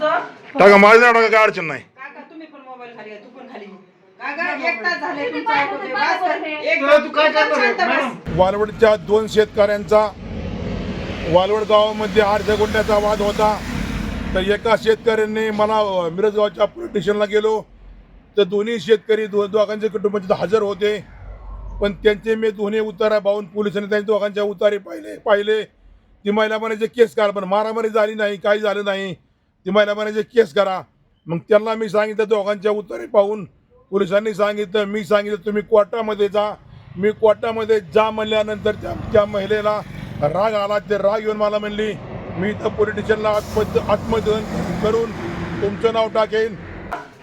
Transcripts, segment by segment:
तुझं टाका माझं नाव टाका, काय अडचण नाही. काका तुम्ही पण मोबाईल खाली घ्या, तू पण खाली घे. काका एक तास झाले किती तुमचं बाहेर ऐकतोय. होते, बस कर. बरोबर आहे. एक तू काय शांत करणार बस. वालवडच्या 2 शेतकऱ्यांचा वालवड गावामध्ये 8 गुंठ्याचा वाद होता. तर एका शेतकऱ्यांनी मला मिरजगावच्या पोलीस स्टेशनला गेलो तर दोन्ही शेतकरी दोघांचे कुटुंब तिथं हजर होते. पण त्यांचे मी दोन्ही उतारा पाहून पोलिसांनी त्यांच्या दोघांच्या उतारे पाहिले. ती महिला म्हणायचे केस करा, पण मारामारी झाली नाही, काही झालं नाही. ती महिला म्हणायचे केस करा. मग त्यांना मी सांगितलं, दोघांच्या उतारे पाहून पोलिसांनी सांगितलं, मी सांगितलं तुम्ही कोर्टामध्ये जा. मी कोर्टामध्ये जा म्हणल्यानंतर त्या महिलेला राग आला. ते राग येऊन मला म्हणली मी इथं पोलीस स्टेशनला आत्मदहन करून तुमचं नाव टाकेन.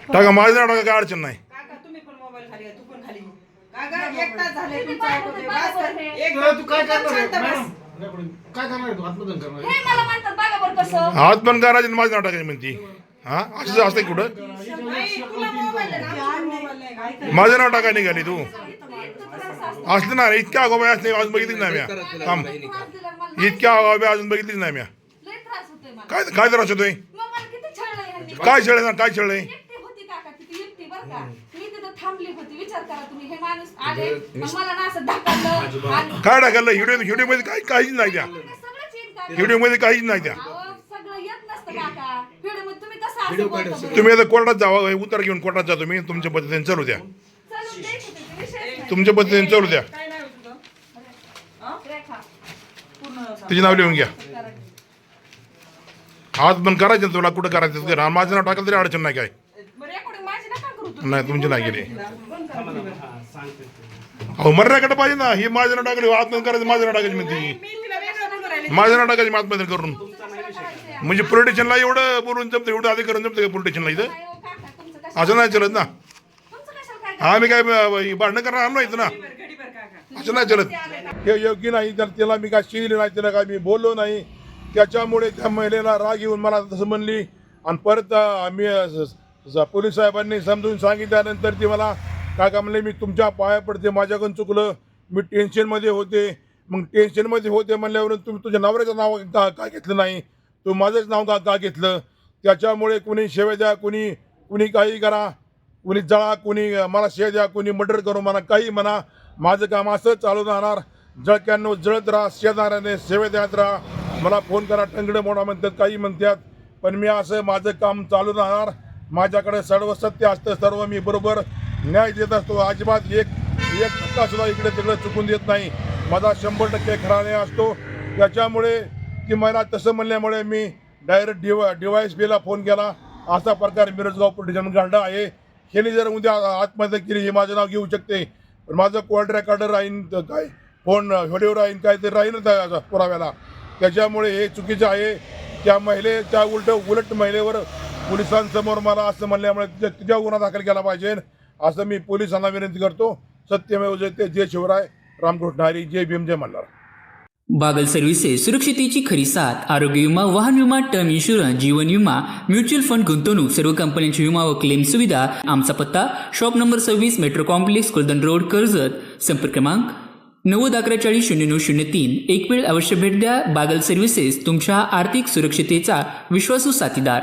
टाका माझं नाव टाका, काय अडचण नाही. काका तुम्ही पण मोबाईल खाली घ्या, तू पण खाली घे. काका एक तास झाले किती तुमचं बाहेर ऐकतोय. होते, बस कर. बरोबर आहे. एक तू काय शांत करणार बस. मॅडम काय करणार तू आत्मदहन करणार हे मला म्हणतात बघा बरं कसं. हात पण करायचे माझं नाव टाकायचं म्हणती. हा असं असतं कुठं? नाही, तुला मोबाईल आहे ना, आमचा मोबाईल नाही. काय करायचं? माझं नाव टाकाय निघाली तू इतकं त्रास असतो. असलं ना. इतक्या अगाव असते अजून बघितलीच नाही म्या. थांब, त्रास दिला मला. इतक्या अगाव अजून बघितलीच नाही म्या. लय त्रास होतोय मला. काय काय त्रास होतोय? मग मला किती छळलं ह्यांनी. काय छळलं, काय छळलंय? एकटी होती काका, किती एकटी बरं का. मी तिथं थांबली होती. विचार करा तुम्ही, हे माणूस आले मग मला ना असं ढकललं आणि काय टाकलं? व्हिडिओ मध्ये काहीच नाही त्या. ते सगळंच येईल काका. व्हिडिओ मध्ये काहीच नाही त्या. अहो, सगळं येत नसतं काका. व्हिडिओमध्ये तुम्ही कसं असं बोलता बरं? तुम्ही आता कोर्टात जावा, उतार घेऊन कोर्टात जा. तुम्ही तुमच्या पद्धतीने चालू द्या. चालून द्यायचं होतं, ते विषयच नाही. तुमच्या पद्धतीने चालू द्या. काय नाव आहे तुझं? हा? रेखा. पूर्ण सांग. तिचे नाव लिहून घ्या. हात पण करायचे ना तुला, कुठं करायचं ते. माझं नाव टाकलं तरी अडचण नाही काय. बरं, रेकॉर्डिंग माझी नका करू तू. नाही तुमची नाही गेली. बंद करा TV. अहो मर्याकडे पाहिजे ना. ही माझं नाव टाकली, आत्महत्या करायचं माझं नाव टाकायची म्हणती. मी तिला वेगळं बोलून राहिले. माझं नाव टाकायची आत्महत्या करून. कशाला करायचंय? म्हणजे पोलीस स्टेशनला एवढं बोलून जमतं, एवढं अधिक करून जमतं का पोलीस स्टेशनला इथं? नाही हो काका, तुमचं कशाला- असं नाही चलत ना. तुमचं कशाला काय आम्ही काय भांडणं करणार आलो इथं ना. घडीभर काका. असं नाही चलत. हे योग्य नाही. तर त्याला मी काय शिकले नाही, त्याला काय मी बोललो नाही. त्याच्यामुळे त्या महिलेला राग येऊन मला तसं म्हणली. आणि परत आम्ही पोलीस साहेबांनी समजून सांगितल्यानंतर ती मला काका म्हणले मी तुमच्या पाया पडते, माझ्याकडून चुकलं, मी टेन्शनमध्ये होते. मग टेन्शनमध्ये होते म्हणल्यावर तुम्ही तुझ्या नवऱ्याचं नाव का घेतलं नाही, तू माझंच नाव का घेतलं. त्याच्यामुळे कुणी शेवे द्या, कुणी काही करा, कुणी जळा, कुणी मला शे द्या, कुणी मर्डर करू म्हणा, काही म्हणा, माझं काम असं चालू राहणार. जळक्यांनो जळत राहा, शेजाऱ्याने सेवे द्यात राहा. मला फोन करा, टंगडं मोडा म्हणतात, काही म्हणतात. पण मी असं माझं काम चालू राहणार. माझ्याकडे सर्व सत्य असतं, सर्व मी बरोबर न्याय देत असतो. अजिबात एक टक्का सुद्धा इकडे तिकडे चुकून देत नाही. माझा 100% खरा न्याय असतो. त्याच्यामुळे ती महिला तसं म्हणल्यामुळे मी डायरेक्ट DYSPला फोन केला. असा प्रकार मिरजगाव पोलीस स्टेशन घडला आहे. ह्याने जर उद्या आत्महत्या केली हे माझं नाव घेऊ शकते. पण माझं कॉल रेकॉर्डर राहीन, काय फोन व्हिडिओ राहीन, काय ते राहीन पुराव्याला. त्याच्यामुळे हे चुकीचं आहे. त्या महिलेच्या उलट महिलेवर पोलिसांसमोर मला असं म्हणल्यामुळे तिच्या गुन्हा दाखल केला पाहिजे असं मी पोलिसांना विनंती करतो. सत्यमेव जयते. जय शिवराय, रामकृष्ण हरी, जय भीम, जय मल्हार. बागल सर्व्हिसेस सुरक्षितेची खरी साथ. आरोग्य विमा, वाहन विमा, टर्म इन्शुरन्स, जीवन विमा, म्युच्युअल फंड, गुंतवणूक, सर्व कंपन्यांची विमा व क्लेम सुविधा. आमचा पत्ता shop number 26, metro complex, Kuldan road, Karjat. संपर्क क्रमांक 9011400903. एक वेळ अवश्य भेट द्या. बागल सर्व्हिसेस, तुमच्या आर्थिक सुरक्षितेचा विश्वासू साथीदार.